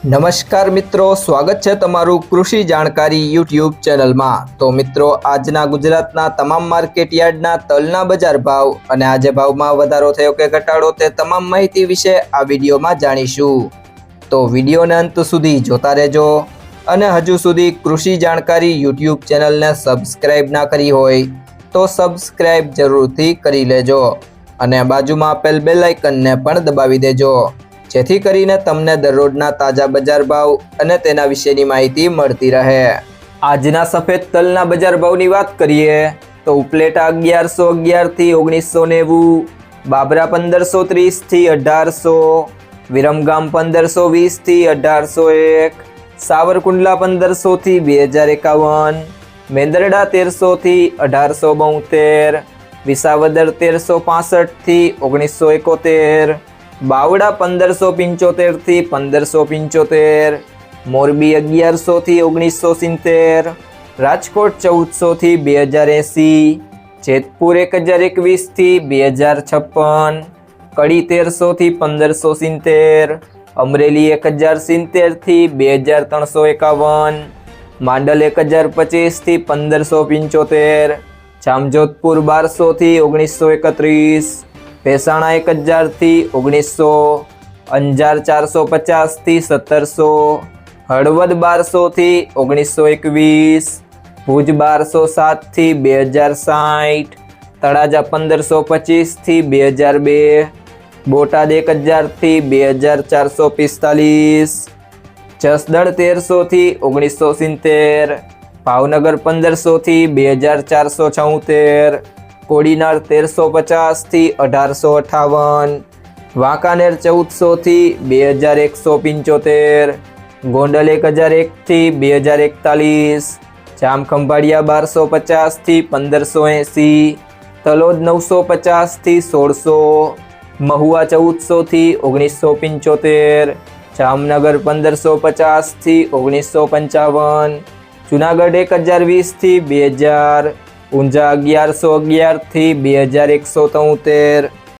નમસ્કાર મિત્રો, સ્વાગત છે તમારું કૃષિ જાણકારી યુટ્યુબ ચેનલમાં। તો મિત્રો, આજના ગુજરાતના તમામ માર્કેટ યાર્ડના તલના બજાર ભાવ અને આજે ભાવમાં વધારો થયો કે ઘટાડો તે તમામ માહિતી વિશે આ વિડીયોમાં જાણીશું। તો વિડીયોને અંત સુધી જોતા રહેજો અને હજુ સુધી કૃષિ જાણકારી યુટ્યુબ ચેનલને સબસ્ક્રાઇબ ના કરી હોય તો સબસ્ક્રાઇબ જરૂરથી કરી લેજો અને બાજુમાં આપેલ બેલ આઇકનને પણ દબાવી દેજો, જેથી કરીને તમને દરરોજના તાજા બજાર ભાવ અને તેના વિશેની માહિતી મળતી રહે। આજના સફેદ તલના બજાર ભાવની વાત કરીએ તો ઉપલેટા 1111 થી 1990, બાબરા 1530 થી 1800, વિરમગામ 1520 થી 1801, સાવરકુંડલા 1500 થી 2051, મેંદરડા 1300 થી 1872, વિસાવદર 1365 થી 1971, બાવડા 1575 થી 1575, મોરબી 1100 થી 1970, રાજકોટ 1400 થી 2080, જેતપુર 1021 થી 2056, કડી 1300 થી 1570, અમરેલી 1070 થી 2351, માંડલ 1025 થી 1575, જામજોધપુર 1200 થી 1931, ભેસાણા 1000 થી 1900, અંજાર 450 થી 1700, હળવદ 1200 થી 1921, ભુજ 1207 થી 2060, તળાજા 1525 થી 2002, બોટાદ 1000 થી 2445, જસદણ 1300 થી 1970, ભાવનગર 1500 થી 2476, કોડીનાર 1350 થી 1858, વાંકાનેર 1400 થી 2175, ગોંડલ 1001 થી 2041, જામખંભાળિયા 1250 થી 1580, તલોદ 950 થી 1600, મહુવા 1400 થી 1975, જામનગર 1550 થી 1955, જુનાગઢ 1020 થી 2000, ઊંઝા 1111 થી 2173,